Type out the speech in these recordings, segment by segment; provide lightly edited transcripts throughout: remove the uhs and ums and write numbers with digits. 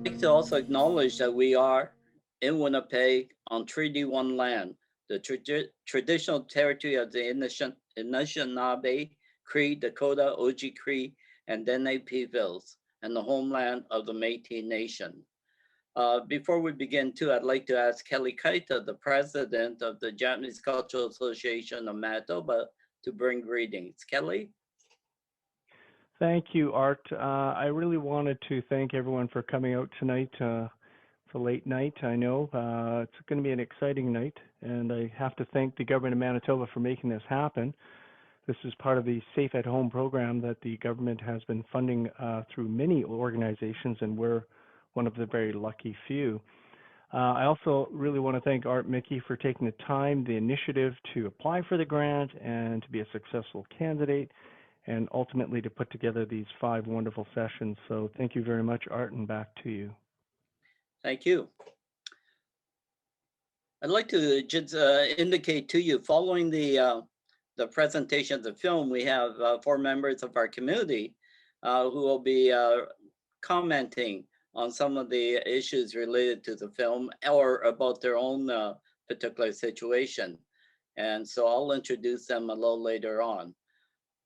like to also acknowledge that we are in Winnipeg on Treaty 1 land, the traditional territory of the Anishinaabe, Cree, Dakota, Oji Cree, and Dene Peoples, and the homeland of the Métis Nation. Before we begin, too, I'd like to ask Kelly Kaita, the president of the Japanese Cultural Association of Manitoba, to bring greetings. Kelly? Thank you, Art. I really wanted to thank everyone for coming out tonight. It's a late night, I know. It's going to be an exciting night, and I have to thank the government of Manitoba for making this happen. This is part of the Safe at Home program that the government has been funding through many organizations, and we're one of the very lucky few. I also really want to thank Art Mickey for taking the time, the initiative to apply for the grant and to be a successful candidate, and ultimately to put together these 5 wonderful sessions. So thank you very much, Art, and back to you. Thank you. I'd like to just indicate to you, following the presentation of the film, we have 4 members of our community who will be commenting on some of the issues related to the film or about their own particular situation. And so I'll introduce them a little later on.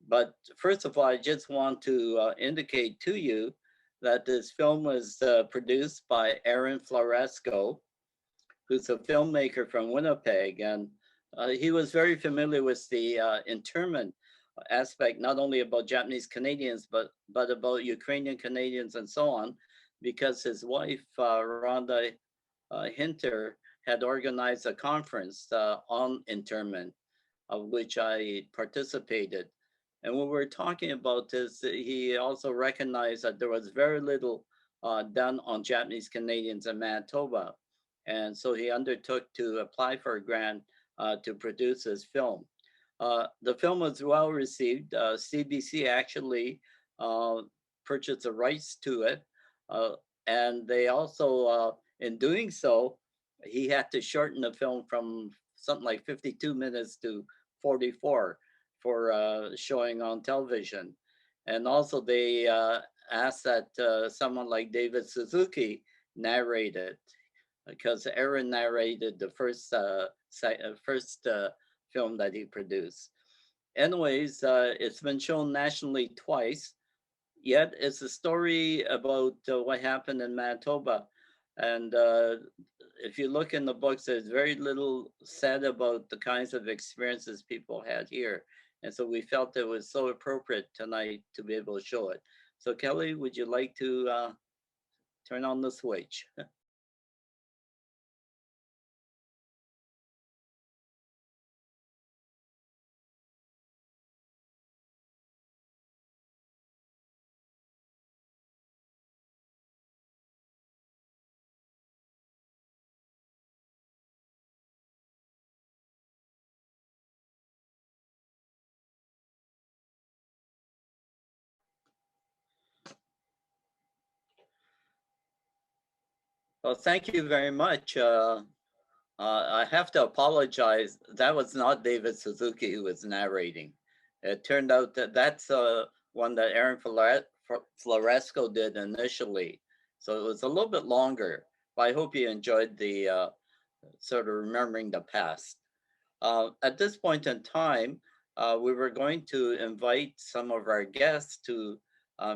But first of all, I just want to indicate to you that this film was produced by Aaron Floresco, who's a filmmaker from Winnipeg. And he was very familiar with the internment aspect, not only about Japanese Canadians, but about Ukrainian Canadians and so on, because his wife, Rhonda Hinter, had organized a conference on internment, of which I participated. And when we were talking about this, he also recognized that there was very little done on Japanese Canadians in Manitoba. And so he undertook to apply for a grant to produce this film. The film was well received. CBC actually purchased the rights to it. And they also, in doing so, he had to shorten the film from something like 52 minutes to 44 for showing on television. And also they asked that someone like David Suzuki narrate it, because Aaron narrated the first film that he produced. Anyways, it's been shown nationally twice, yet it's a story about what happened in Manitoba. And if you look in the books, there's very little said about the kinds of experiences people had here. And so we felt it was so appropriate tonight to be able to show it. So Kelly, would you like to turn on the switch? Well, thank you very much. I have to apologize. That was not David Suzuki who was narrating. It turned out that that's one that Aaron Floresco did initially. So it was a little bit longer, but I hope you enjoyed the sort of remembering the past. At this point in time, we were going to invite some of our guests to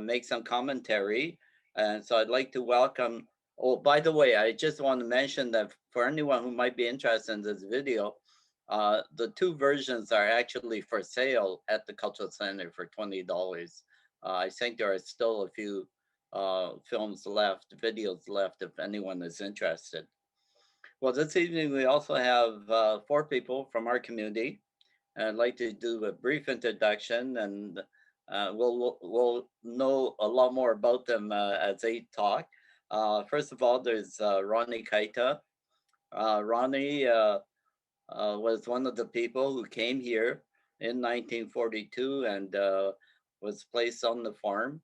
make some commentary. And so I'd like to welcome, oh, by the way, I just want to mention that for anyone who might be interested in this video, the 2 versions are actually for sale at the Cultural Center for $20. I think there are still a few films left, videos left, if anyone is interested. Well, this evening we also have 4 people from our community. I'd like to do a brief introduction, and we'll know a lot more about them as they talk. First of all, there's Ronnie Kaita. Ronnie was one of the people who came here in 1942 and was placed on the farm.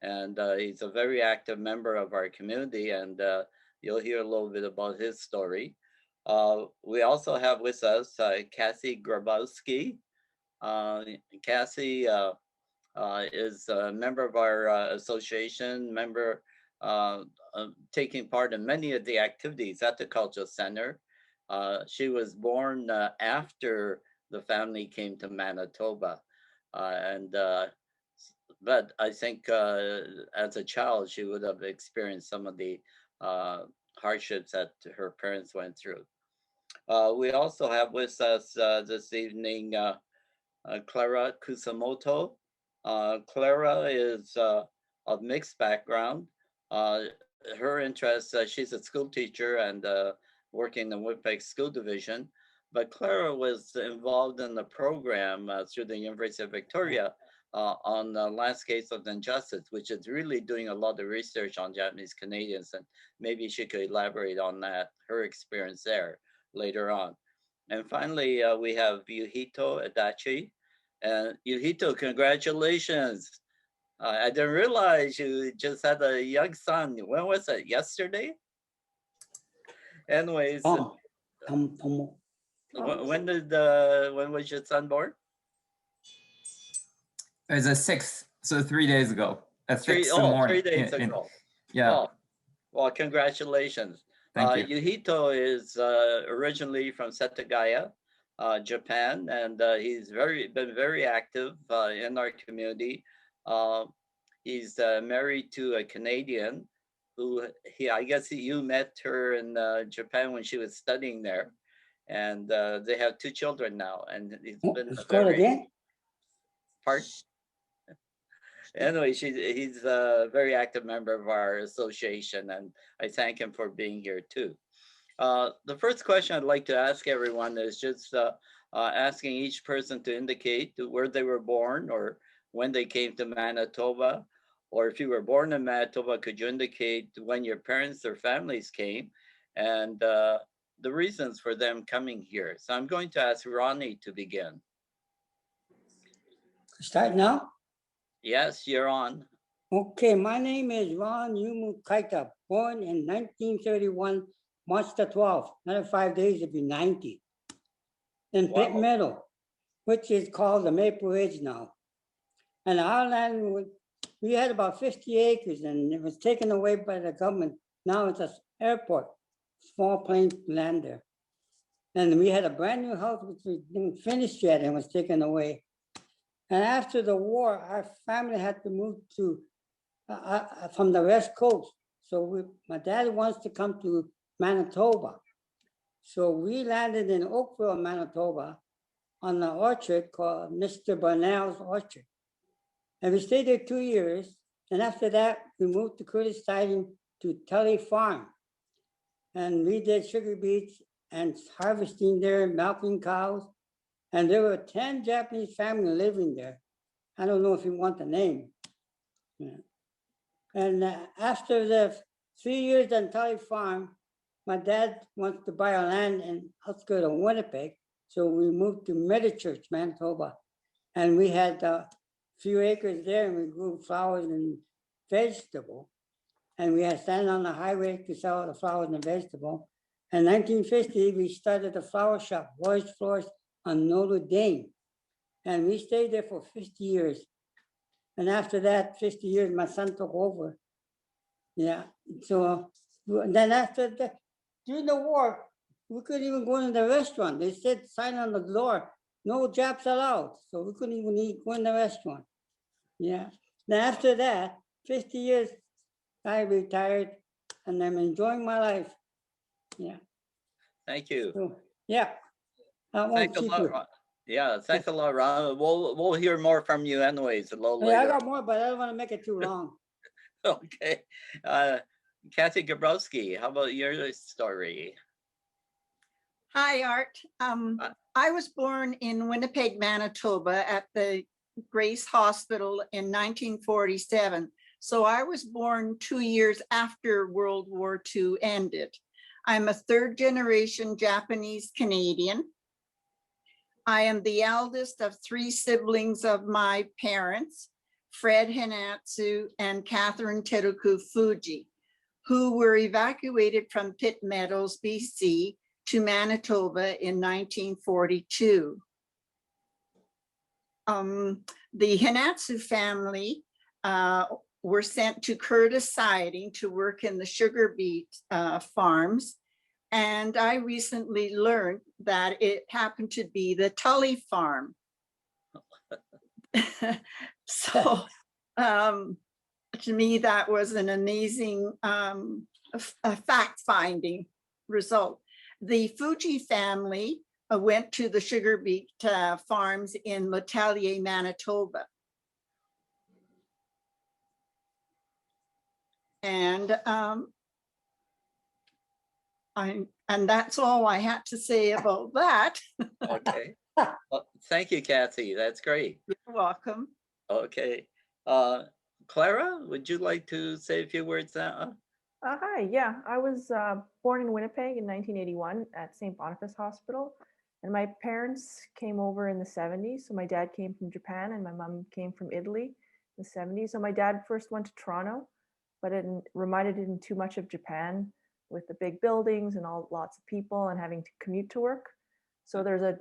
And he's a very active member of our community, and you'll hear a little bit about his story. We also have with us Cassie Grabowski. Cassie is a member of our association, member taking part in many of the activities at the Cultural Center. She was born after the family came to Manitoba. And but I think as a child, she would have experienced some of the hardships that her parents went through. We also have with us this evening Clara Kusamoto. Clara is of mixed background. Her interest, she's a school teacher and working in the Winnipeg School Division. But Clara was involved in the program through the University of Victoria on landscapes of injustice, which is really doing a lot of research on Japanese Canadians. And maybe she could elaborate on that, her experience there later on. And finally, we have Yuhito Adachi. And Yuhito, congratulations. I didn't realize you just had a young son. When was it? Yesterday? Anyways, when was your son born? It was a 6th, so 3 days ago. At 6 in the morning. 3 days ago. Yeah. Oh, well, congratulations. Thank you. Yuhito is originally from Setagaya, Japan, and he's been very active in our community. He's married to a Canadian who I guess you met her in Japan when she was studying there, and they have 2 children now. And he's been again. Pardon? Anyway, he's a very active member of our association, and I thank him for being here too. The first question I'd like to ask everyone is just asking each person to indicate where they were born or when they came to Manitoba. Or if you were born in Manitoba, could you indicate when your parents or families came and the reasons for them coming here? So I'm going to ask Ronnie to begin. Start now? Yes, you're on. Okay, my name is Ron Yumu Kaita, born in 1931, March the 12th. Another 5 days, it'll be 90. In Pitt Meadow, which is called the Maple Ridge now. And our land, we had about 50 acres and it was taken away by the government. Now it's an airport, small plain land there. And we had a brand new house which we didn't finish yet and was taken away. And after the war, our family had to move to from the West Coast. So my dad wants to come to Manitoba. So we landed in Oakville, Manitoba, on the orchard called Mr. Burnell's Orchard. And we stayed there 2 years. And after that, we moved to Curtis Siding to Tully Farm. And we did sugar beets and harvesting there, milking cows. And there were 10 Japanese families living there. I don't know if you want the name. Yeah. And after the 3 years on Tully Farm, my dad wants to buy our land in outskirts of Winnipeg. So we moved to Medichurch, Manitoba. And we had a few acres there and we grew flowers and vegetables. And we had stand on the highway to sell the flowers and vegetables. In 1950, we started a flower shop, Roy's Florist, on Notre Dame. And we stayed there for 50 years. And after that, 50 years, my son took over. Yeah, so then after that, during the war, we couldn't even go in the restaurant. They said, sign on the door, no Japs allowed. So we couldn't even go in the restaurant. Yeah, then after that, 50 years, I retired and I'm enjoying my life. Yeah. Thank you. So, yeah. Thanks a lot, Ron. Yeah, thanks a lot, Ron. We'll hear more from you anyways a little later. Yeah, I got more, but I don't want to make it too long. Okay. Kathy Gabrowski, how about your story? Hi, Art. I was born in Winnipeg, Manitoba at the Grace Hospital in 1947. So I was born 2 years after World War II ended. I'm a 3rd generation Japanese Canadian. I am the eldest of 3 siblings of my parents, Fred Hinatsu and Catherine Teruku Fuji, who were evacuated from Pitt Meadows, BC to Manitoba in 1942. The Hinatsu family were sent to Curtis Siding to work in the sugar beet farms. And I recently learned that it happened to be the Tully farm. So to me, that was an amazing fact-finding result. The Fuji family went to the sugar beet farms in Letellier, Manitoba. And and that's all I had to say about that. Okay. Well, thank you, Kathy. That's great. You're welcome. Okay. Clara, would you like to say a few words now? Hi, yeah, I was born in Winnipeg in 1981 at St. Boniface Hospital, and my parents came over in the 70s. So my dad came from Japan and my mom came from Italy in the 70s. So my dad first went to Toronto, but it reminded him too much of Japan with the big buildings and lots of people and having to commute to work. So there's a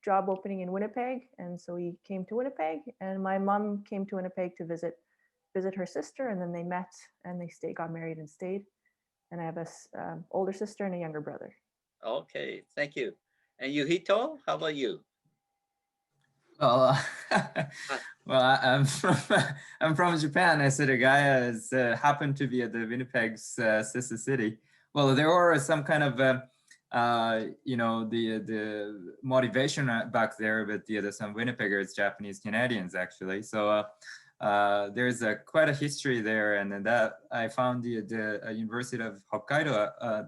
job opening in Winnipeg, and so he came to Winnipeg, and my mom came to Winnipeg to visit her sister, and then they met and they got married and stayed. And I have a older sister and a younger brother. Okay, thank you. And Yuhito, how about you? Well, I'm from Japan. I said a guy is happened to be at the Winnipeg's sister city. Well, there were some kind of you know, the motivation back there with some Winnipeggers, Japanese Canadians actually. So there's quite a history there, and then that I found the University of Hokkaido.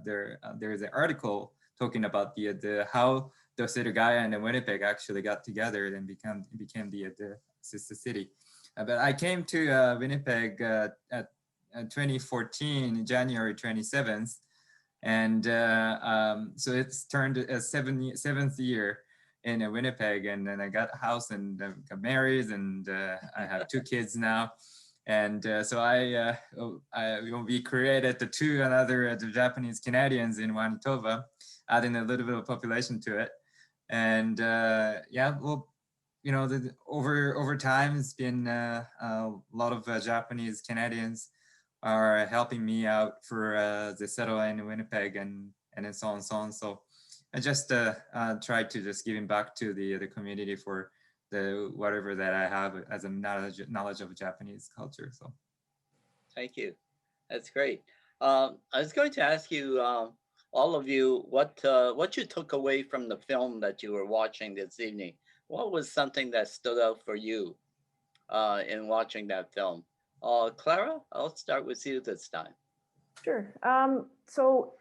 There's an article talking about the how the Setagaya and the Winnipeg actually got together and became the sister city. But I came to Winnipeg at 2014, January 27th, and so it's turned a seventh year in Winnipeg, and then I got a house and got married, and I have 2 kids now, and so I we created the another Japanese Canadians in Manitoba, adding a little bit of population to it, and yeah, well, you know, over time it's been a lot of Japanese Canadians are helping me out for the settle in Winnipeg and so on and so on. So I just tried to just giving back to the community for the whatever that I have as a knowledge of Japanese culture. So thank you. That's great. I was going to ask you, all of you, what you took away from the film that you were watching this evening. What was something that stood out for you in watching that film? Clara, I'll start with you this time. Sure. So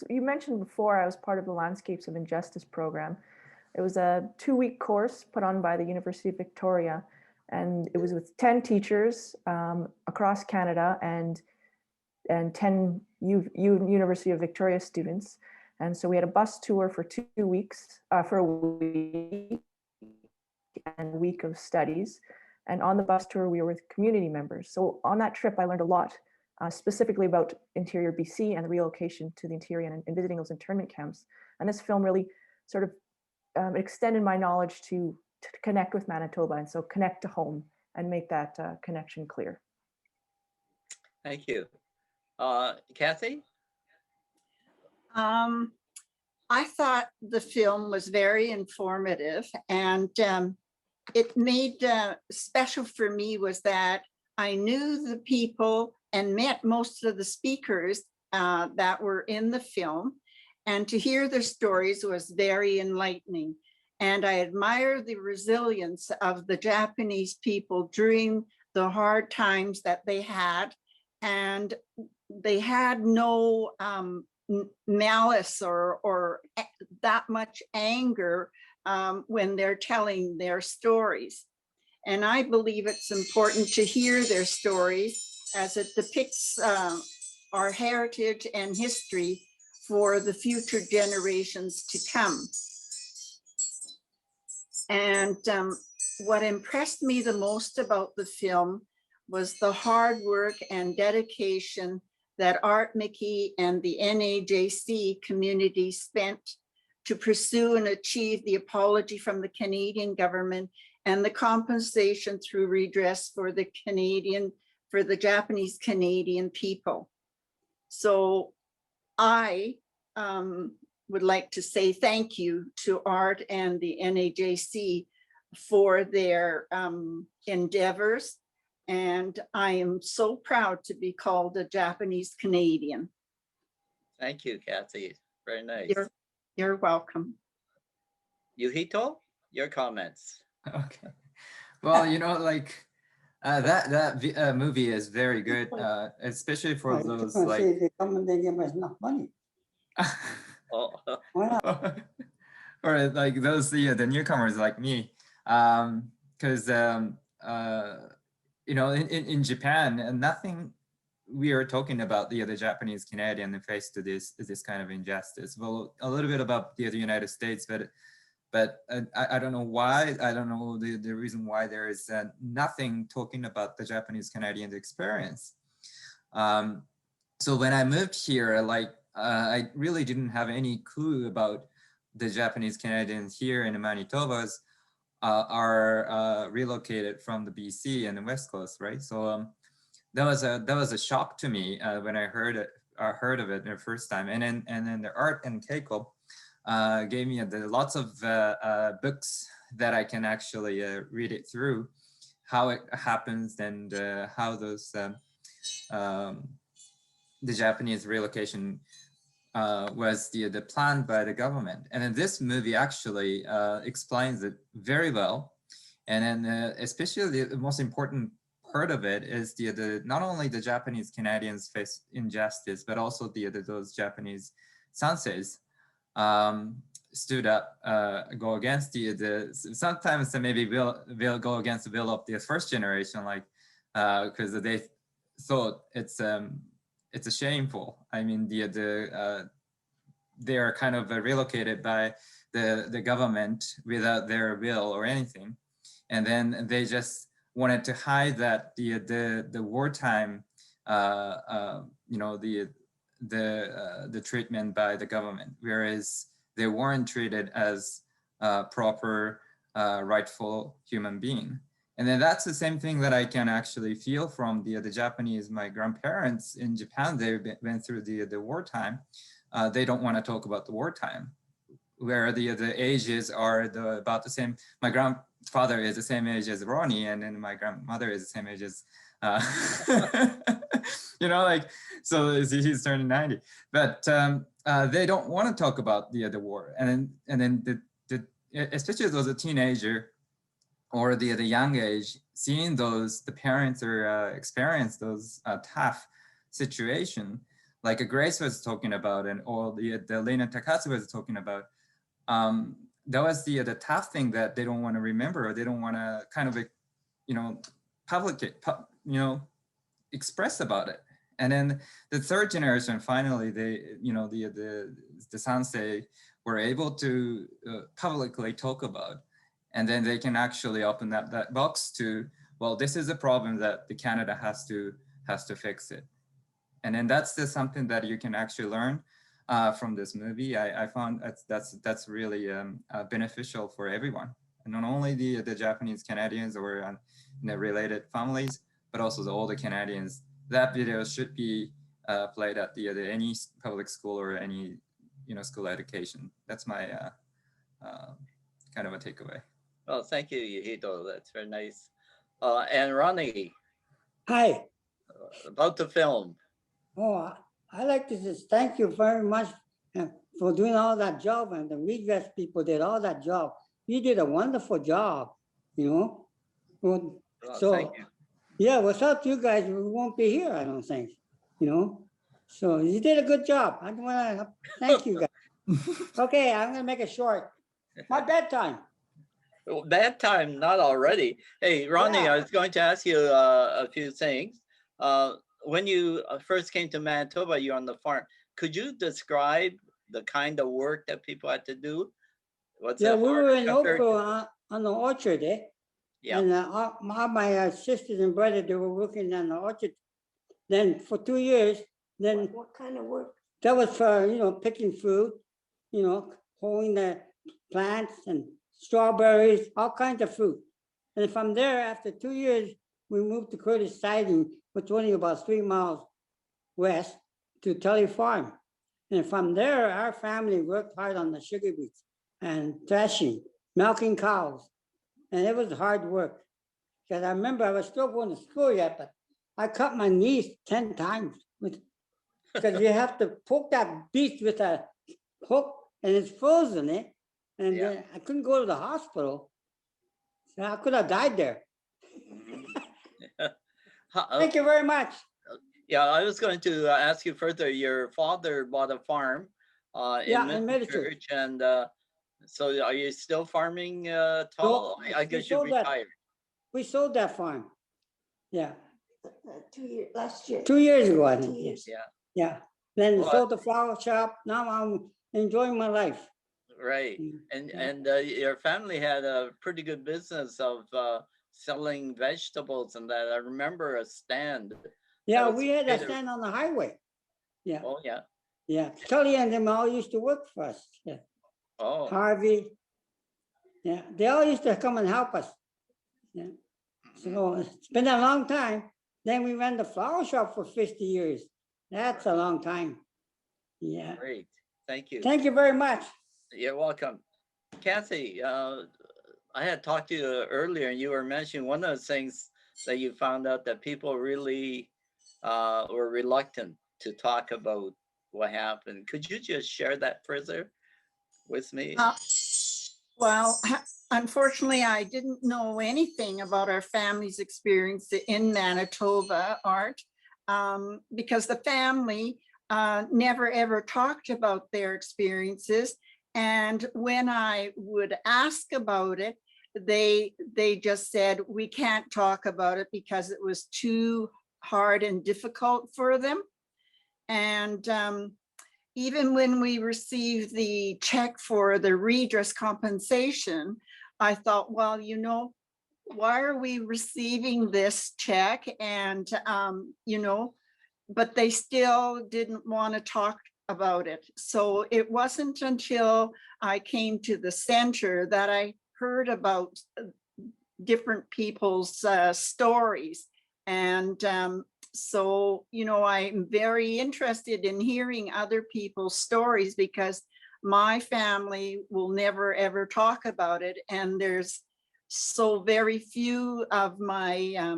you mentioned before I was part of the Landscapes of Injustice program. It was a 2-week course put on by the University of Victoria, and it was with 10 teachers across Canada and 10 University of Victoria students. And so we had a bus tour for 2 weeks, for a week and a week of studies. And on the bus tour, we were with community members. So on that trip, I learned a lot, specifically about interior BC and the relocation to the interior and visiting those internment camps. And this film really sort of extended my knowledge to connect with Manitoba, and so connect to home and make that connection clear. Thank you. Kathy? I thought the film was very informative, and it made special for me was that I knew the people and met most of the speakers that were in the film, and to hear their stories was very enlightening. And I admire the resilience of the Japanese people during the hard times that they had, and they had no malice or that much anger when they're telling their stories. And I believe it's important to hear their stories as it depicts our heritage and history for the future generations to come. And what impressed me the most about the film was the hard work and dedication that Art Mickey and the NAJC community spent to pursue and achieve the apology from the Canadian government and the compensation through redress for the Japanese Canadian people. So I would like to say thank you to Art and the NAJC for their endeavors. And I am so proud to be called a Japanese Canadian. Thank you, Kathy. Very nice. You're welcome. Yuhito, your comments. Okay. Well, you know, like that movie is very good, especially for those like. They come and they give us enough money. Oh, Why not? Or like those the newcomers like me, because you know, in Japan, and nothing we are talking about the Japanese Canadian face to this kind of injustice. Well, a little bit about the United States, but I don't know why. I don't know the reason why there is nothing talking about the Japanese Canadian experience. So when I moved here, like I really didn't have any clue about the Japanese Canadians here in the Manitobas are relocated from the BC and the West Coast, right? So that was a shock to me when I heard of it the first time, and then the Art and Keiko gave me lots of books that I can actually read it through, how it happens, and how those the Japanese relocation was the plan by the government. And then this movie actually explains it very well. And then especially the most important part of it is the not only the Japanese Canadians face injustice, but also those Japanese senseis stood up, go against sometimes they maybe will go against the will of the first generation, like because they thought it's a shameful. I mean, they are kind of relocated by the government without their will or anything, and then they just wanted to hide that the wartime, you know, the treatment by the government, whereas they weren't treated as proper, rightful human being. And then that's the same thing that I can actually feel from the Japanese. My grandparents in Japan, they went through the wartime. They don't want to talk about the wartime, where the ages are about the same. My grandfather is the same age as Ronnie, and then my grandmother is the same age as, you know, like, so he's turning 90. But they don't want to talk about the war, and then especially those a teenager or the young age, seeing the parents are experience those tough situation, like Grace was talking about, and or the Lena Takatsu was talking about. That was the tough thing that they don't want to remember, or they don't want to kind of, you know, you know, express about it. And then the third generation, finally, they, you know, the sansei were able to publicly talk about. And then they can actually open that box to, well, this is a problem that the Canada has to fix it. And then that's something that you can actually learn from this movie. I found that's really beneficial for everyone, and not only the Japanese Canadians or related families, but also the older Canadians. That video should be played at any public school or any, you know, school education. That's my kind of a takeaway. well, thank you, Yuhito. That's very nice. And Ronnie, Hi. about the film. Oh, I like to just thank you very much for doing all that job, and the redress people did all that job. You did a wonderful job, you know. Well, so Thank you. yeah, without you guys, we won't be here, I don't think, you know. So you did a good job. I want to thank you guys. Okay, I'm gonna make it short. My bedtime. Well, bad time, not already. Hey, Ronnie, Yeah. I was going to ask you a few things. When you first came to Manitoba, you're on the farm. Could you describe the kind of work that people had to do? What's Yeah, it we hard were in compared to- Oakville on the orchard, eh? Yeah. And all my sisters and brothers, they were working on the orchard. Then for 2 years, then What kind of work? that was for, you know, picking fruit, you know, hoeing the plants and strawberries, all kinds of fruit. And from there, after 2 years, we moved to Curtis Siding, which is only about 3 miles west to Tully Farm. And from there, our family worked hard on the sugar beets and threshing, milking cows. And it was hard work. Because I remember I was still going to school yet, but I cut my knees 10 times. Because you have to poke that beast with a hook and it's frozen it. And Yeah. then I couldn't go to the hospital. So I could have died there. Thank you very much. Yeah, I was going to ask you further. Your father bought a farm in Medicine. Church, and so are you still farming tall? I guess you retired. We sold that farm. Yeah. 2 years, last year. 2 years ago, I think. 2 years. Yeah. Yeah. Then Well, sold the flower shop. Now I'm enjoying my life. Right. Mm, And your family had a pretty good business of selling vegetables and that. I remember a stand. Yeah, was we had a made of- stand on the highway. Yeah. Oh, yeah. Yeah. Tully and them all used to work for us. Yeah. Oh, Harvey. Yeah. They all used to come and help us. Yeah. mhm. So it's been a long time. Then we ran the flower shop for 50 years. That's a long time. Yeah. Great. Thank you. Thank you very much. You're welcome. Kathy, I had talked to you earlier and you were mentioning one of the things that you found out that people really were reluctant to talk about what happened. Could you just share that further with me? Well, unfortunately, I didn't know anything about our family's experience in Manitoba, Art, because the family never ever talked about their experiences. And when I would ask about it, they just said, we can't talk about it because it was too hard and difficult for them. And even when we received the check for the redress compensation, I thought, well, you know, why are we receiving this check? And, you know, but they still didn't want to talk about it. So it wasn't until I came to the center that I heard about different people's stories. And so, you know, I'm very interested in hearing other people's stories because my family will never ever talk about it. And there's so very few of my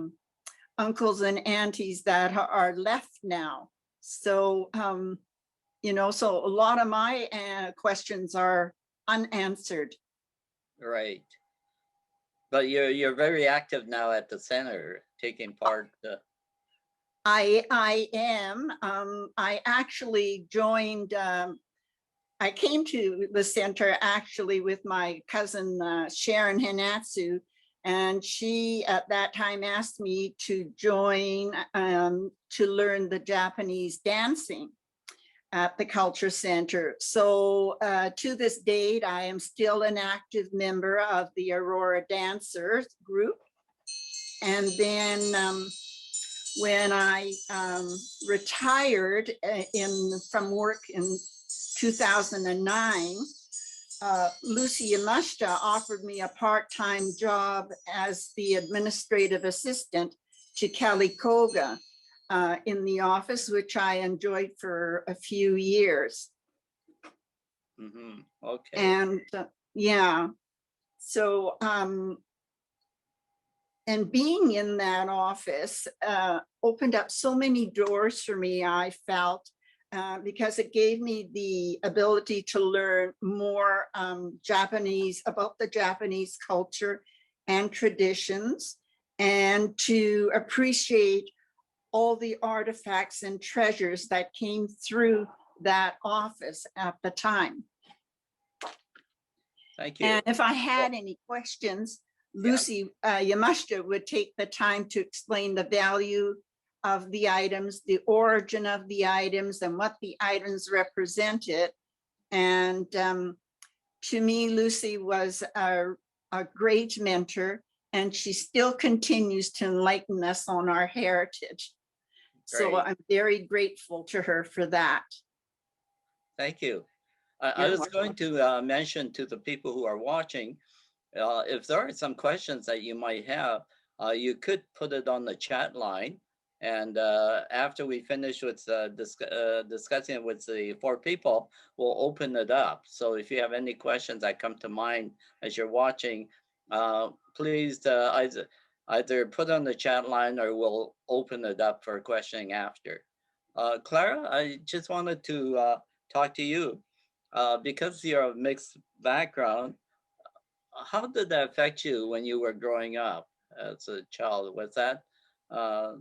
uncles and aunties that are left now. So, you know, so a lot of my questions are unanswered. Right. But you're very active now at the center, taking part. I am. I actually joined. I came to the center actually with my cousin Sharon Hinatsu, and she at that time asked me to join to learn the Japanese dancing at the Culture Center. So to this date, I am still an active member of the Aurora Dancers group. And then when I retired from work in 2009, Lucy Yamashita offered me a part-time job as the administrative assistant to Kelly Koga in the office, which I enjoyed for a few years. Mm-hmm. Okay. And yeah, so and being in that office opened up so many doors for me, I felt, because it gave me the ability to learn more Japanese, about the Japanese culture and traditions, and to appreciate all the artifacts and treasures that came through that office at the time. Thank you. And if I had any questions, Lucy Yamashita would take the time to explain the value of the items, the origin of the items, and what the items represented. And to me, Lucy was a great mentor, and she still continues to enlighten us on our heritage. So Great. I'm very grateful to her for that. Thank you. I You're was welcome. going to mention to the people who are watching, if there are some questions that you might have, you could put it on the chat line. And after we finish with discussing it with the 4 people, we'll open it up. So if you have any questions that come to mind as you're watching, please either put on the chat line or we'll open it up for questioning after. Clara, I just wanted to talk to you. Because you're of mixed background, how did that affect you when you were growing up as a child? Was that uh,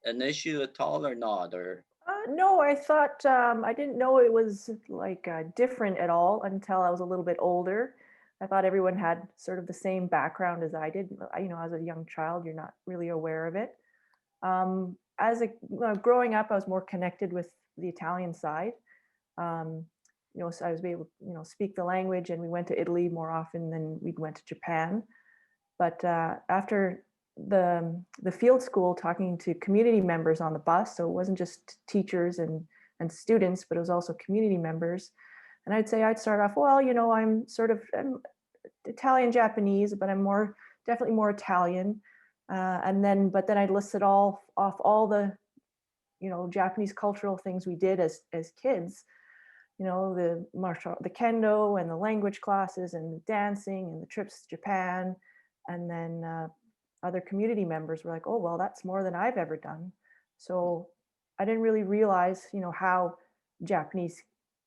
an issue at all or not? Or No, I thought I didn't know it was like different at all until I was a little bit older. I thought everyone had sort of the same background as I did. You know, as a young child, you're not really aware of it. Growing up, I was more connected with the Italian side. You know, so I was able to, you know, speak the language, and we went to Italy more often than we went to Japan. But after the field school, talking to community members on the bus, so it wasn't just teachers and students, but it was also community members. And I'd start off, well, you know, I'm Italian Japanese, but I'm definitely more Italian. But then I'd list it all off all the, you know, Japanese cultural things we did as kids. You know, the kendo and the language classes and the dancing and the trips to Japan. And then other community members were like, oh, well, that's more than I've ever done. So I didn't really realize, you know, how Japanese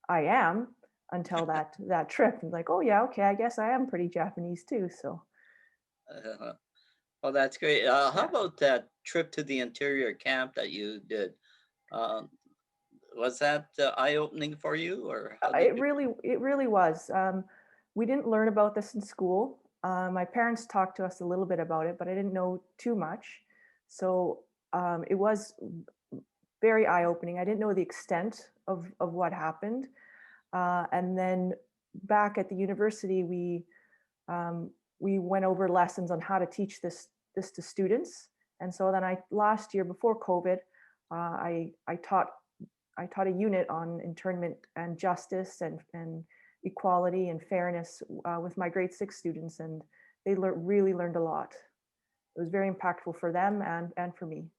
I am until that trip. And like, oh yeah, okay, I guess I am pretty Japanese too. So. Well, that's great. How about that trip to the interior camp that you did? Was that eye-opening for you, or how did it really was. We didn't learn about this in school. My parents talked to us a little bit about it, but I didn't know too much. So it was very eye-opening. I didn't know the extent of what happened. And then back at the university, we went over lessons on how to teach this to students. And so then last year before COVID, I taught a unit on internment and justice and equality and fairness with my grade 6 students, and they really learned a lot. It was very impactful for them and for me.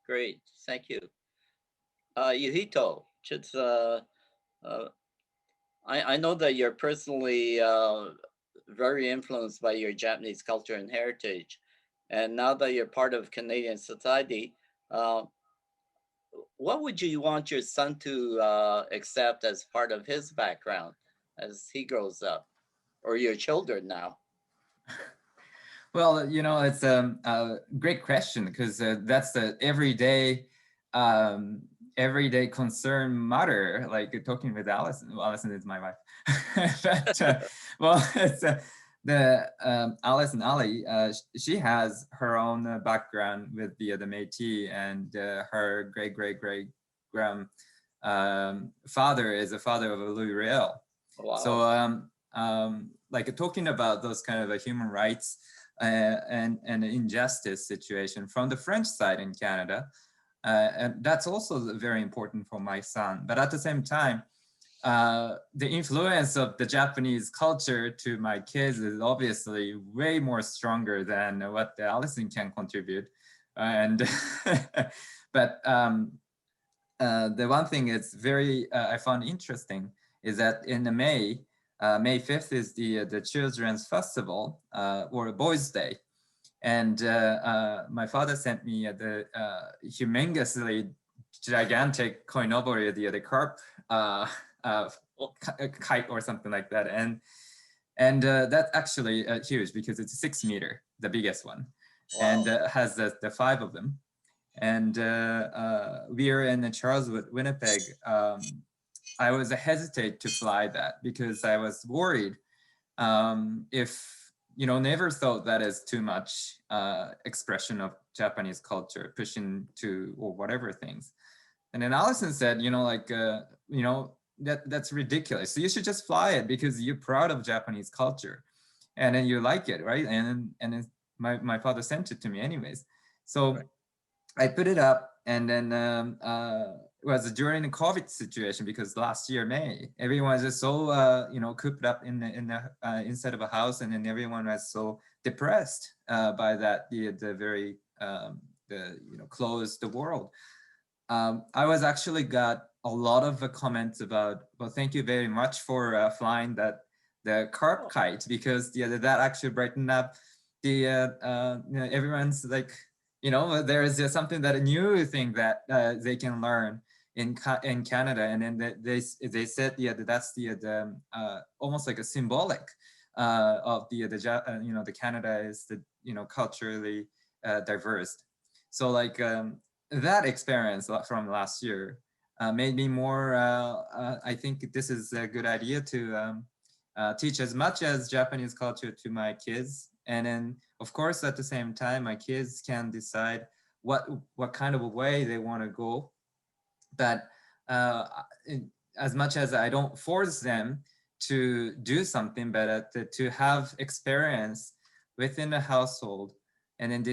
Great, thank you. Yuhito, just, I know that you're personally very influenced by your Japanese culture and heritage, and now that you're part of Canadian society, what would you want your son to accept as part of his background as he grows up, or your children now? Well, you know, it's a great question, because that's the everyday concern matter, like talking with Allison. Well, Allison is my wife. But, well, it's Allison Ali, she has her own background with the Métis, and her great father is a father of Louis Riel. Wow. So like talking about those kind of human rights and injustice situation from the French side in Canada, and that's also very important for my son. But at the same time, the influence of the Japanese culture to my kids is obviously way more stronger than what Allison can contribute. And but the one thing is very I found interesting is that in the May 5th is the Children's Festival, or Boys' Day. And my father sent me the humongously gigantic koinobori, the carp kite or something like that. And that's actually huge, because it's 6 meters, the biggest one. Wow. And has the 5 of them. And we are in Charleswood, Winnipeg. I was hesitate to fly that because I was worried if, you know, never thought that is too much expression of Japanese culture, pushing to or whatever things. And then Allison said, you know, like, you know, that's ridiculous. So you should just fly it because you're proud of Japanese culture, and then you like it, right? And then my father sent it to me anyways. So right. I put it up, and then was during the COVID situation, because last year May, everyone was just so cooped up in the inside of a house, and then everyone was so depressed by that the very closed the world. I was actually got a lot of comments about, well, thank you very much for flying the carp kite, because that actually brightened up the everyone's like, there is something that a new thing that they can learn in Canada, and then they said that's the almost like a symbolic of the Canada is the culturally diverse. So like that experience from last year made me more. I think this is a good idea to teach as much as Japanese culture to my kids, and then of course at the same time my kids can decide what kind of a way they want to go. But as much as I don't force them to do something, but to have experience within the household, and then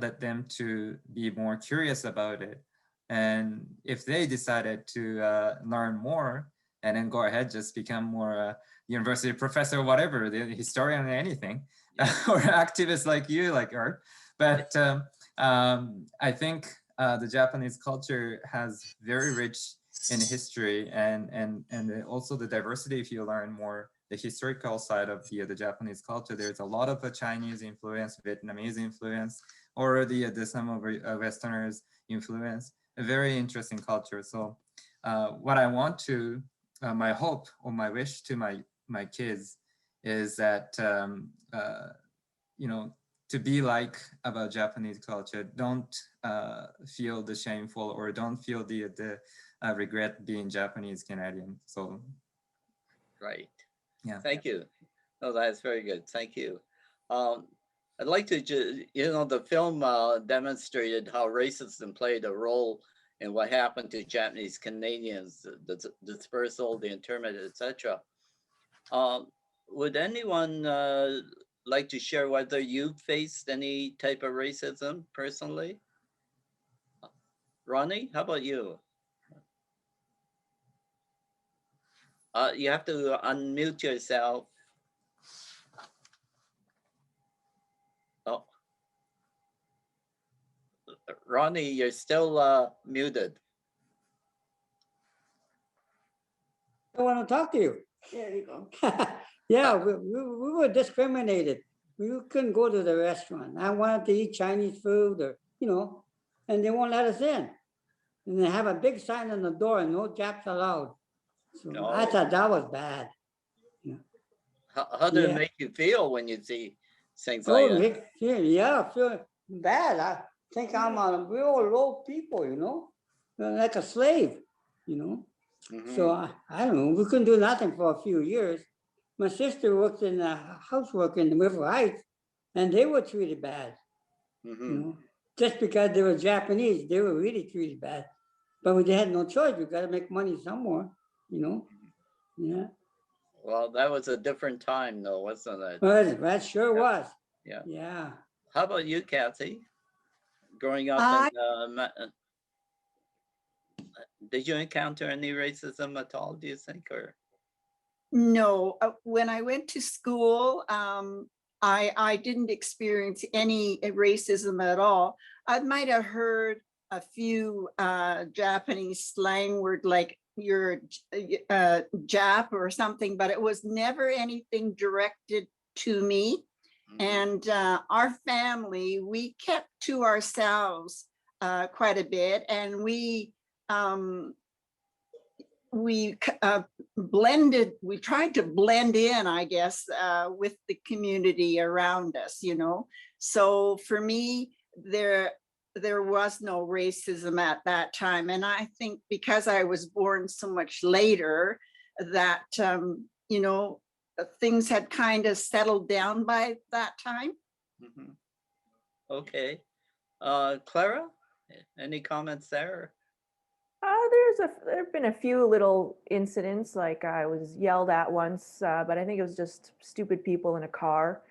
let them to be more curious about it. And if they decided to learn more, and then go ahead, just become more university professor, whatever, the historian or anything, or activists like you, like Art. But I think the Japanese culture has very rich in history, and also the diversity. If you learn more the historical side of the Japanese culture, there's a lot of Chinese influence, Vietnamese influence, or the some of Westerners influence. A very interesting culture. So what I want to, my hope or my wish to my kids is that to be like about Japanese culture. Don't feel the shameful, or don't feel the regret being Japanese Canadian. So Right. yeah. Thank you. Oh, that's very good. Thank you. I'd like to just, the film demonstrated how racism played a role in what happened to Japanese Canadians, the dispersal, the internment, etc. Would anyone like to share whether you faced any type of racism personally? Ronnie, how about you? You have to unmute yourself. Oh, Ronnie, you're still muted. I want to talk to you. There you go. Yeah, we were discriminated. We couldn't go to the restaurant. I wanted to eat Chinese food, or and they won't let us in. And they have a big sign on the door, no Japs allowed. So No. I thought that was bad. How did it make you feel when you see things like Oh, that? I feel bad. I think I'm a real low people, like a slave, So I don't know. We couldn't do nothing for a few years. My sister worked in housework in the River Heights, and they were treated bad. Just because they were Japanese, they were really treated bad. But they had no choice. We got to make money somewhere, Yeah. Well, that was a different time, though, wasn't it? Well, that sure was. Yeah. Yeah. How about you, Kathy? Growing up did you encounter any racism at all, do you think? Or No, when I went to school, I didn't experience any racism at all. I might have heard a few Japanese slang word like you're Jap or something, but it was never anything directed to me. And our family, we kept to ourselves quite a bit, and we blended, we tried to blend in, I guess, with the community around us, So for me, there was no racism at that time. And I think because I was born so much later, that, things had kind of settled down by that time. Okay. Clara, any comments there? There have been a few little incidents, like I was yelled at once, but I think it was just stupid people in a car.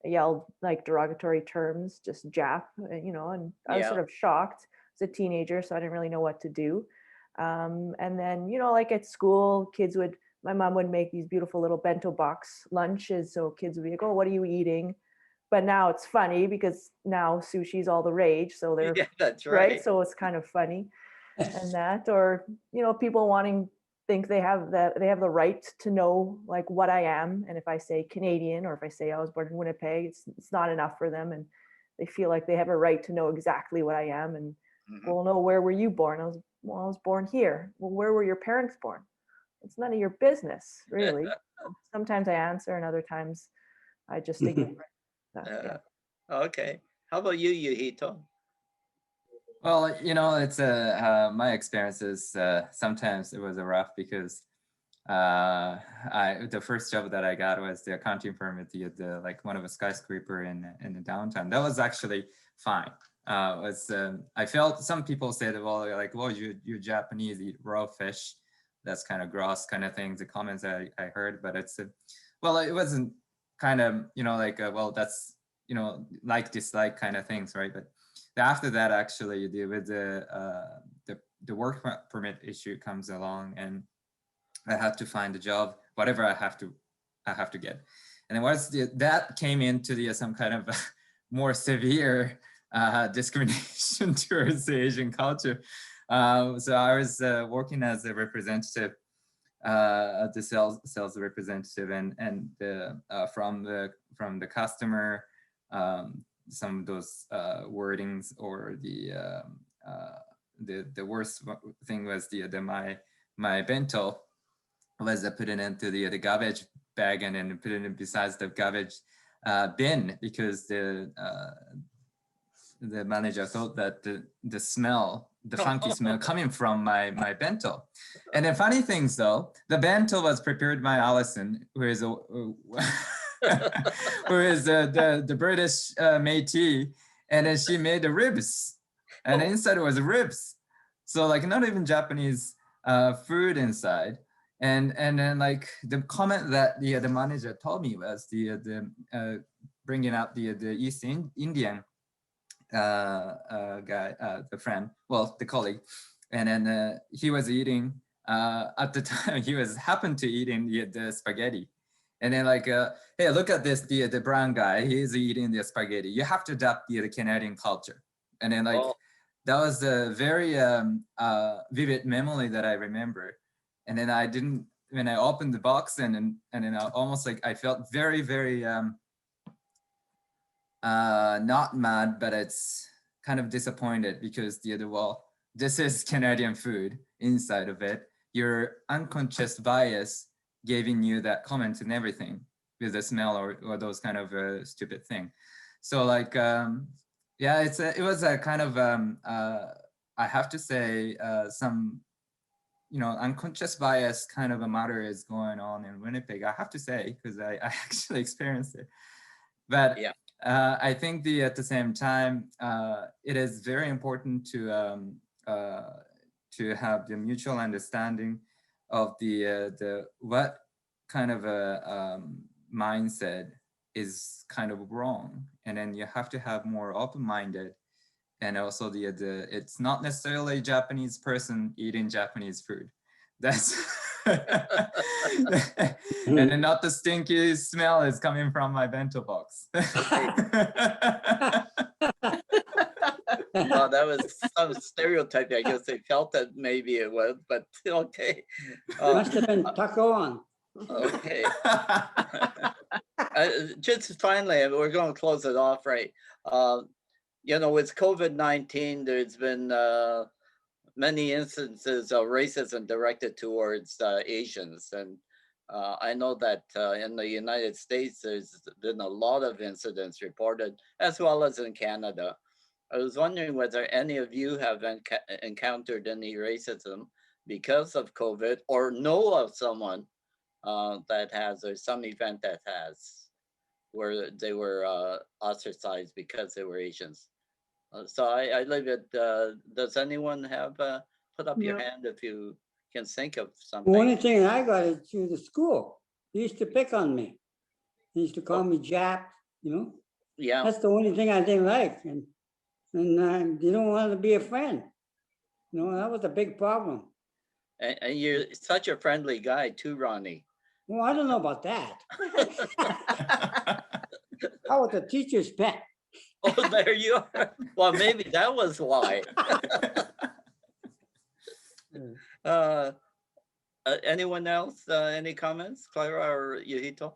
I yelled like derogatory terms, just Jap, and I was sort of shocked as a teenager, so I didn't really know what to do. And then, you know, like at school, my mom would make these beautiful little bento box lunches. So kids would be like, oh, what are you eating? But now it's funny because now sushi's all the rage. So they're, Yeah, that's right? right. So it's kind of funny. And that, or, you know, people think they have the right to know like what I am. And if I say Canadian, or if I say I was born in Winnipeg, it's not enough for them. And they feel like they have a right to know exactly what I am. And well, no, where were you born? I was born here. Well, where were your parents born? It's none of your business, really. Sometimes I answer, and other times I just ignore it. Yeah. Okay. How about you, Yuhito? Well, you know, it's my experiences. Sometimes it was rough because the first job that I got was the accounting firm at the like one of a skyscraper in the downtown. That was actually fine. I felt some people said, well, like, well, you Japanese eat raw fish. That's kind of gross kind of things. The comments I heard, but it's well, it wasn't kind of, you know, like well, that's, you know, like dislike kind of things, right? But after that, actually, with the work permit issue comes along, and I have to find a job, whatever I have to get. And then once that came into some kind of more severe discrimination towards the Asian culture. So I was working as a representative, the sales representative, and from the customer, some of those wordings, or the worst thing was my bento was put it into the garbage bag, and then put it besides the garbage bin, because the manager thought that the smell, the funky smell coming from my bento. And then funny things though, the bento was prepared by Allison, who is who is the British Métis, and then she made the ribs, and inside was ribs. So like not even Japanese food inside. And then like the comment that the manager told me was the bringing up the East Indian guy, the friend, well, the colleague, and then he was eating at the time he happened to eating the spaghetti, and then like hey, look at this, the brown guy, he's eating the spaghetti, you have to adapt the Canadian culture. And then like that was a very vivid memory that I remember. And then when I opened the box, and then I almost like I felt very, very not mad, but it's kind of disappointed, because well, this is Canadian food inside of it. Your unconscious bias giving you that comment and everything with the smell or those kind of stupid thing. So like, yeah, it was a kind of, I have to say some, you know, unconscious bias kind of a matter is going on in Winnipeg, I have to say, because I actually experienced it. But yeah. I think at the same time, it is very important to have the mutual understanding of the what kind of a mindset is kind of wrong, and then you have to have more open-minded, and also it's not necessarily a Japanese person eating Japanese food. That's and then not the stinky smell is coming from my bento box. Well, that was some stereotype. I guess they felt that maybe it was, but okay. Must have been taco on. Okay. Just finally, we're going to close it off, right? You know, with COVID-19, there's been many instances of racism directed towards Asians. And I know that in the United States, there's been a lot of incidents reported, as well as in Canada. I was wondering whether any of you have encountered any racism because of COVID, or know of someone that has, or some event that has, where they were ostracized because they were Asians. So I leave it. Does anyone have put up your hand if you can think of something? The only thing I got is through the school. They used to pick on me. They used to call me Jap, you know? Yeah. That's the only thing I didn't like. And they don't want to be a friend. You know, that was a big problem. And you're such a friendly guy too, Ronnie. Well, I don't know about that. How about the teacher's pet? Oh, there you are. Well, maybe that was why. Anyone else? Any comments, Clara or Yahito?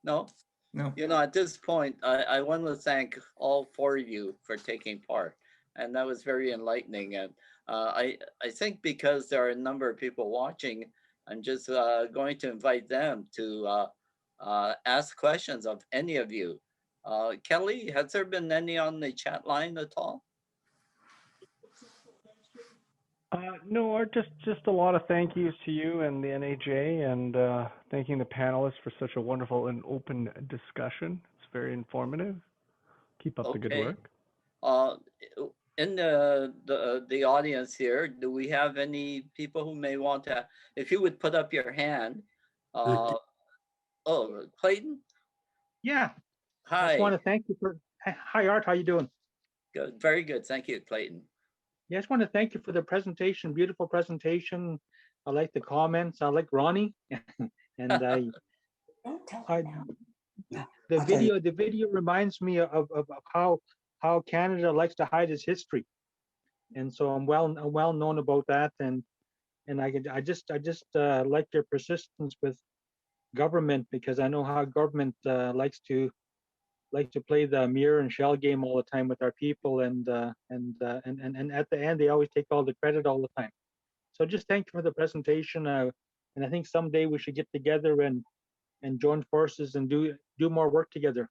No? No. You know, at this point, I want to thank all four of you for taking part. And that was very enlightening. And I think because there are a number of people watching, I'm just going to invite them to ask questions of any of you. Kelly, has there been any on the chat line at all? No, Art, just a lot of thank yous to you and the NAJ, and thanking the panelists for such a wonderful and open discussion. It's very informative. Keep up the good Okay. work. In the audience here, do we have any people who may want to, if you would put up your hand? Oh, Clayton? Yeah, I Hi. just want to thank you for, hi Art, how you doing? Good. Very good. Thank you, Clayton. Yeah, I just want to thank you for the presentation, beautiful presentation. I like the comments, I like Ronnie. And Don't tell I, them now. the Okay. video reminds me of how Canada likes to hide its history. And so I'm well known about that. And I just like your persistence with government, because I know how government likes to play the mirror and shell game all the time with our people, and at the end they always take all the credit all the time. So just thank you for the presentation, and I think someday we should get together and join forces and do more work together.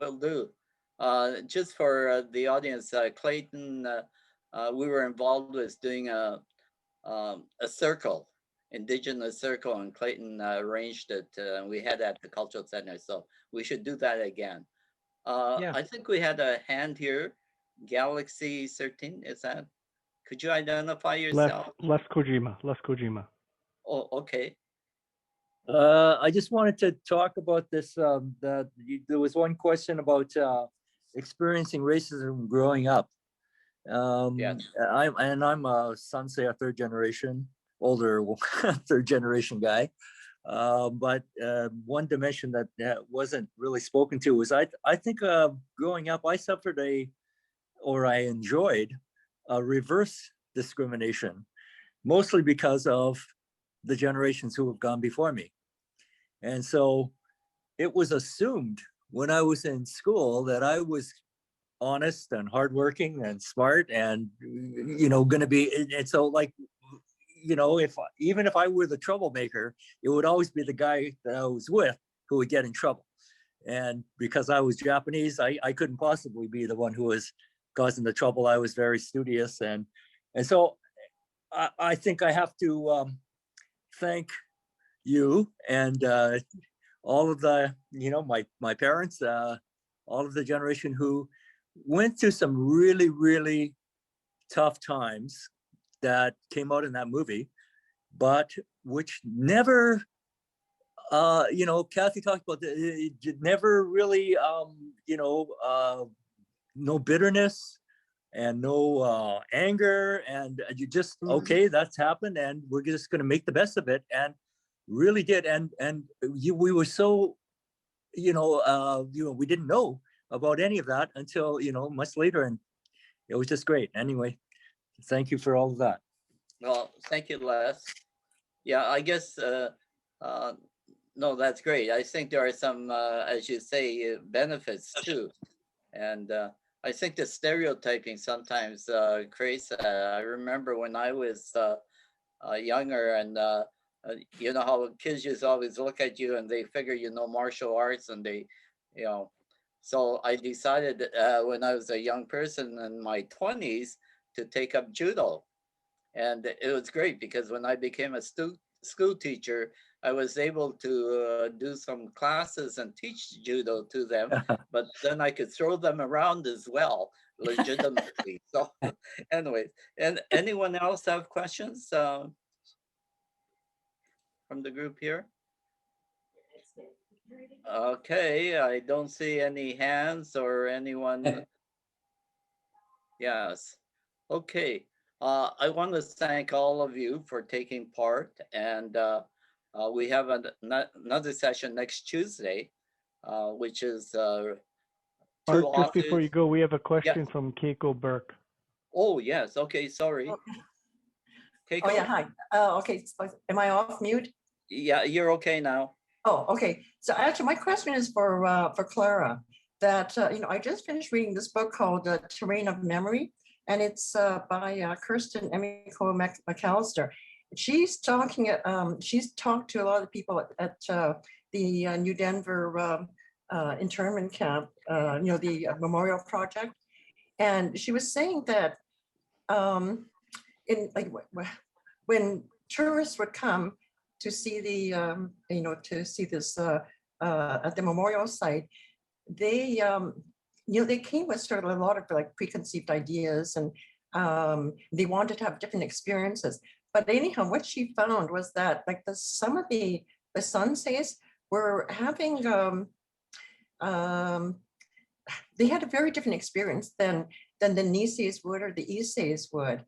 Will do. Just for the audience, Clayton, we were involved with doing a circle, Indigenous circle, and Clayton arranged it. We had at the Cultural Center, so we should do that again. Yeah. I think we had a hand here, Galaxy 13. Is that? Could you identify yourself? Les Kojima. Oh, okay. I just wanted to talk about this. There was one question about experiencing racism growing up. Yes. I'm a Sansei, a third generation, older third generation guy. But one dimension that wasn't really spoken to was I think growing up, I suffered I enjoyed a reverse discrimination, mostly because of the generations who have gone before me. And so it was assumed when I was in school that I was honest and hardworking and smart and, going to be, and so like, even if I were the troublemaker, it would always be the guy that I was with who would get in trouble. And because I was Japanese, I couldn't possibly be the one who was causing the trouble. I was very studious. And so I think I have to thank you and all of the, my parents, all of the generation who went through some really, really tough times that came out in that movie, but which never, Kathy talked about it never really, no bitterness and no anger, and you just, okay, that's happened and we're just going to make the best of it, and really did. And we were so, we didn't know about any of that until, much later, and it was just great. Anyway, thank you for all of that. Well, thank you, Les. Yeah, I guess, no, that's great. I think there are some, as you say, benefits too. And I think the stereotyping sometimes creates, I remember when I was younger, and you know how kids just always look at you and they figure martial arts, and they, so I decided when I was a young person in my 20s to take up judo. And it was great because when I became a school teacher, I was able to do some classes and teach judo to them, but then I could throw them around as well, legitimately. So anyways, and anyone else have questions from the group here? Okay, I don't see any hands or anyone. Yes. Okay. I want to thank all of you for taking part, and we have another session next Tuesday, which is two Art, just before authors. you go, we have a Yes. question from Keiko Burke. Oh, yes. Okay, sorry. Oh, Keiko? oh, yeah, hi. Okay, so am I off mute? Yeah, you're okay now. Oh, okay. So actually, my question is for Clara. That you know, I just finished reading this book called Terrain of Memory, and it's by Kirsten Emiko McAllister. She's talking. She's talked to a lot of people at the New Denver internment camp. You know, the memorial project, and she was saying that in like when tourists would come to see the you know, to see this at the memorial site, they you know, they came with sort of a lot of like preconceived ideas, and they wanted to have different experiences. But anyhow, what she found was that like some of the Sanseis were having they had a very different experience than the Niseis would or the Iseis would.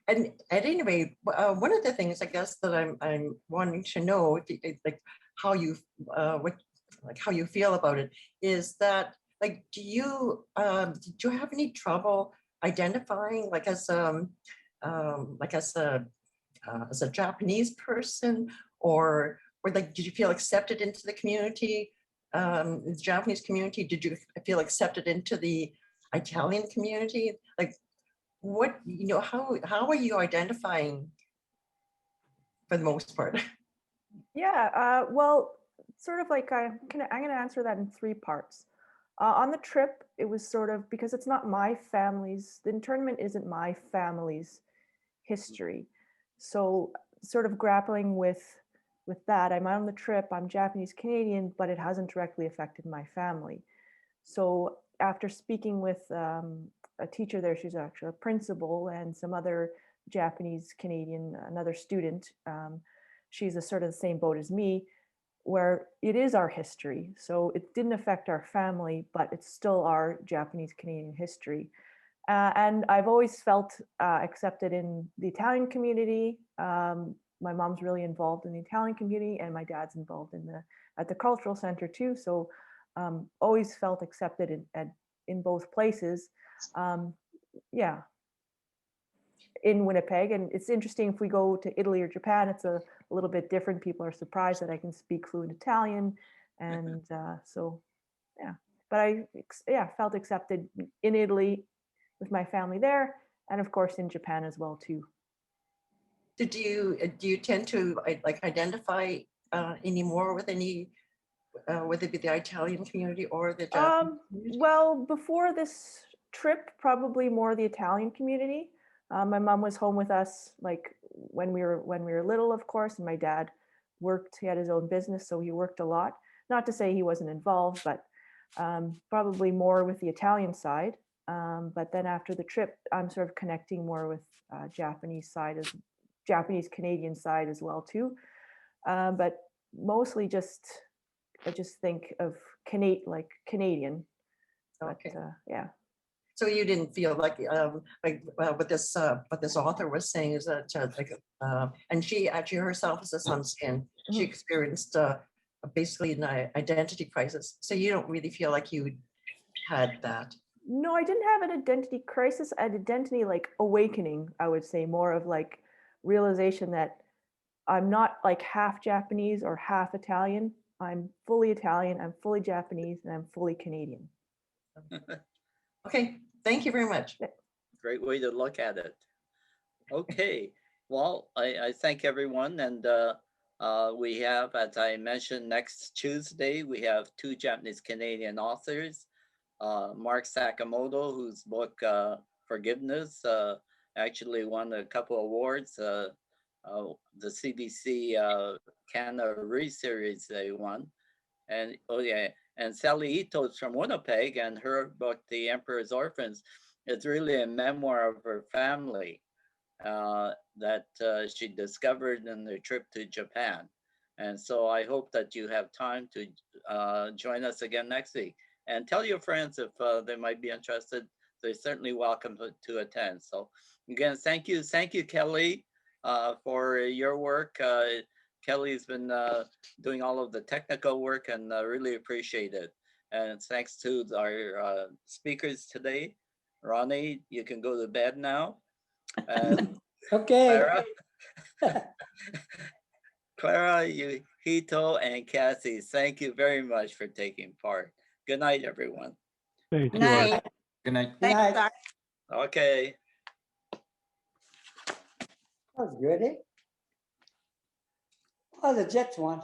And at any rate, one of the things I guess that I'm wanting to know, like how you what like how you feel about it, is that like do you have any trouble identifying like as as a Japanese person, or like did you feel accepted into the community, the Japanese community? Did you feel accepted into the Italian community? Like what, you know, how are you identifying for the most part? Yeah, well, sort of like I'm gonna answer that in three parts. On the trip, it was sort of because it's not my family's, the internment isn't my family's history. So sort of grappling with that, I'm on the trip, I'm Japanese Canadian, but it hasn't directly affected my family. So after speaking with a teacher there, she's actually a principal, and some other Japanese Canadian, another student, she's a sort of the same boat as me, where it is our history. So it didn't affect our family, but it's still our Japanese Canadian history. And I've always felt accepted in the Italian community. My mom's really involved in the Italian community, and my dad's involved in at the cultural center too. So always felt accepted in both places. Yeah, in Winnipeg. And it's interesting, if we go to Italy or Japan, it's a little bit different. People are surprised that I can speak fluent Italian. And so, yeah, but I felt accepted in Italy with my family there, and of course in Japan as well too. Do you tend to like identify anymore with any whether it be the Italian community or the Japanese community? Well, before this trip, probably more the Italian community. My mom was home with us like when we were little, of course, and my dad worked. He had his own business, so he worked a lot. Not to say he wasn't involved, but probably more with the Italian side. But then after the trip, I'm sort of connecting more with Japanese Canadian side as well too. But mostly I just think of Canadian. Okay. But, yeah. So you didn't feel like what this author was saying is that and she actually herself is a sun-skin. She experienced basically an identity crisis. So you don't really feel like you had that. No, I didn't have an identity crisis. An identity like awakening, I would say, more of like realization that I'm not like half Japanese or half Italian. I'm fully Italian, I'm fully Japanese, and I'm fully Canadian. Okay, thank you very much. Great way to look at it. Okay, well, I thank everyone, and we have, as I mentioned, next Tuesday, we have two Japanese Canadian authors, Mark Sakamoto, whose book Forgiveness actually won a couple awards. The CBC Canada Re Series they won, and and Sally Ito's from Winnipeg, and her book The Emperor's Orphans is really a memoir of her family that she discovered in the trip to Japan. And so I hope that you have time to join us again next week. And tell your friends if they might be interested. They're certainly welcome to attend. So Again, thank you, Kelly, for your work. Kelly's been doing all of the technical work, and really appreciate it. And thanks to our speakers today. Ronnie, you can go to bed now. And Okay. Clara, Hito, and Kathy, thank you very much for taking part. Good night, everyone. Thank you, Art. Night. Good night. Good night. Thanks, That Art. Okay. was good, eh? Oh, the Jets won.